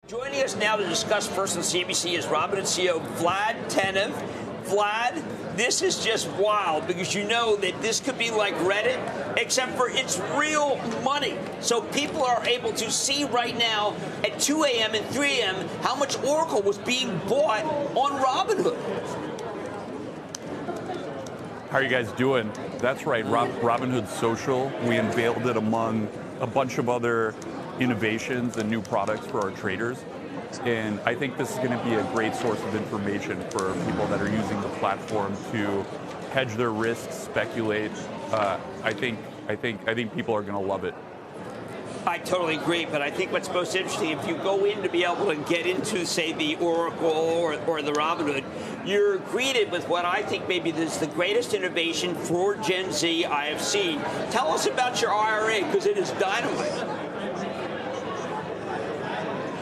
Joining us now to discuss first on CNBC is Robinhood CEO Vlad Tenev. Vlad, this is just wild because you know that this could be like Reddit, except for it's real money. So people are able to see right now at 2 a.m. and 3 a.m. how much Oracle was being bought on Robinhood. How are you guys doing? That's right, Robinhood Social. We unveiled it among a bunch of other innovations and new products for our traders. And I think this is going to be a great source of information for people that are using the platform to hedge their risks, speculate. I think people are going to love it. I totally agree, but I think what's most interesting, if you go in to be able to get into, say, the Oracle or the Robinhood, you're greeted with what I think maybe is the greatest innovation for Gen Z I have seen. Tell us about your IRA, because it is dynamite.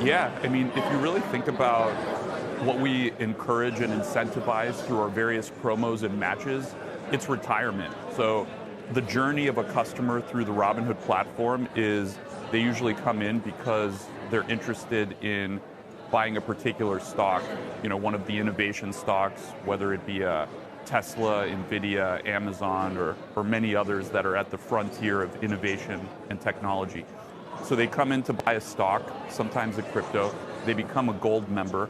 Yeah, I mean, if you really think about what we encourage and incentivize through our various promos and matches, it's retirement. So the journey of a customer through the Robinhood platform is they usually come in because they're interested in buying a particular stock, you know, one of the innovation stocks, whether it be a Tesla, Nvidia, Amazon, or many others that are at the frontier of innovation and technology. So they come in to buy a stock, sometimes a crypto, they become a gold member,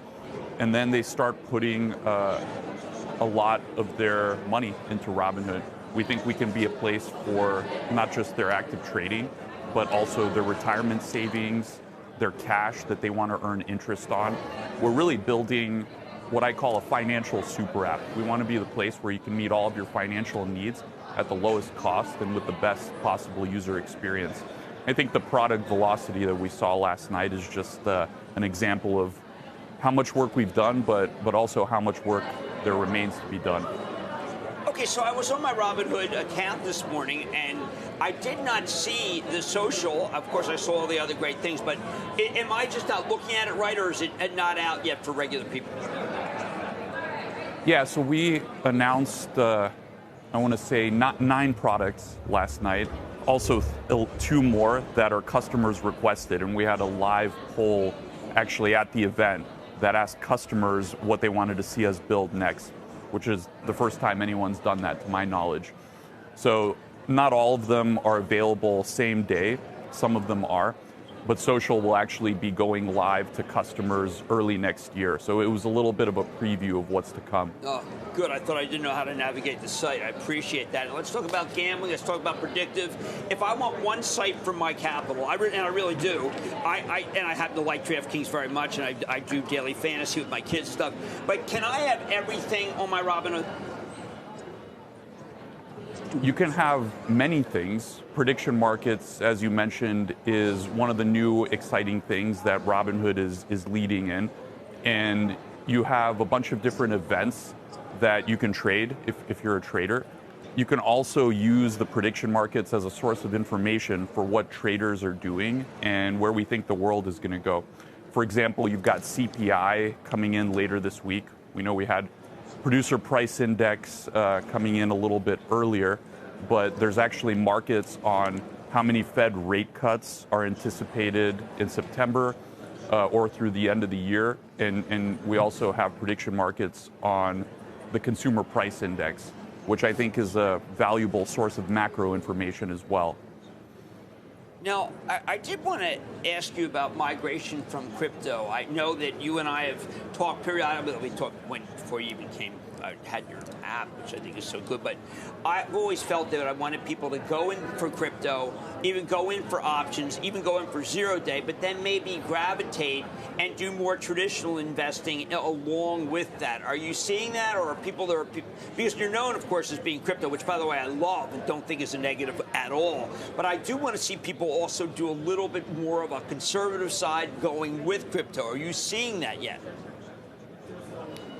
and then they start putting a lot of their money into Robinhood. We think we can be a place for not just their active trading, but also their retirement savings, their cash that they want to earn interest on. We're really building what I call a financial super app. We want to be the place where you can meet all of your financial needs at the lowest cost and with the best possible user experience. I think the product velocity that we saw last night is just an example of how much work we've done, but also how much work there remains to be done. Okay, so I was on my Robinhood account this morning, and I did not see the social. Of course, I saw all the other great things, but am I just not looking at it right, or is it not out yet for regular people? Yeah, so we announced, I want to say, not 9 products last night. Also 2 more that our customers requested, and we had a live poll actually at the event that asked customers what they wanted to see us build next, which is the first time anyone's done that to my knowledge. So not all of them are available same day, some of them are, but social will actually be going live to customers early next year. So it was a little bit of a preview of what's to come. Oh, good. I thought I didn't know how to navigate the site. I appreciate that. Let's talk about gambling. Let's talk about predictive. If I want one site for my capital, and I really do, I happen to like DraftKings very much, and I do daily fantasy with my kids and stuff, but can I have everything on my Robinhood? You can have many things. Prediction markets, as you mentioned, is one of the new exciting things that Robinhood is leading in. And you have a bunch of different events that you can trade if you're a trader. You can also use the prediction markets as a source of information for what traders are doing and where we think the world is going to go. For example, you've got CPI coming in later this week. We know we had producer price index coming in a little bit earlier, but there's actually markets on how many Fed rate cuts are anticipated in September or through the end of the year. And we also have prediction markets on the consumer price index, which I think is a valuable source of macro information as well. Now, I did want to ask you about migration from crypto. I know that you and I have talked periodically. We talked before you even had your app, which I think is so good. But I've always felt that I wanted people to go in for crypto, even go in for options, even go in for 0-day, but then maybe gravitate and do more traditional investing along with that. Are you seeing that, or are people that are, because you're known, of course, as being crypto, which, by the way, I love and don't think is a negative at all. But I do want to see people also do a little bit more of a conservative side going with crypto. Are you seeing that yet?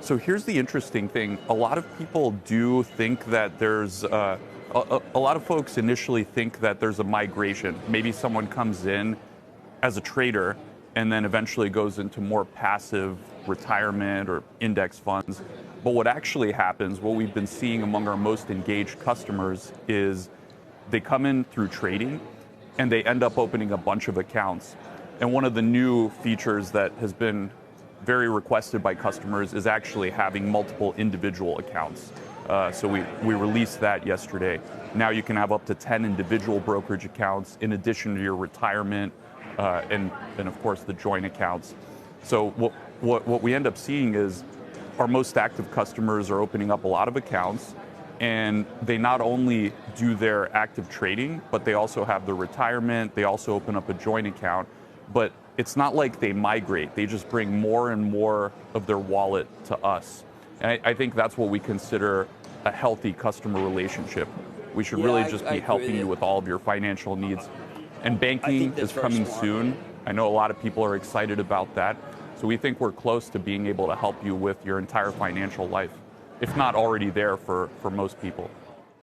So here's the interesting thing. A lot of people do think that there's, a lot of folks initially think that there's a migration. Maybe someone comes in as a trader and then eventually goes into more passive retirement or index funds. But what actually happens, what we've been seeing among our most engaged customers, is they come in through trading and they end up opening a bunch of accounts. And one of the new features that has been very requested by customers is actually having multiple individual accounts. So we released that yesterday. Now you can have up to 10 individual brokerage accounts in addition to your retirement and of course the joint accounts. So what we end up seeing is our most active customers are opening up a lot of accounts, and they not only do their active trading, but they also have the retirement, they also open up a joint account. But it's not like they migrate, they just bring more and more of their wallet to us. And I think that's what we consider a healthy customer relationship. We should really just be helping you with all of your financial needs. And banking is coming soon. I know a lot of people are excited about that. So we think we're close to being able to help you with your entire financial life, if not already there for most people.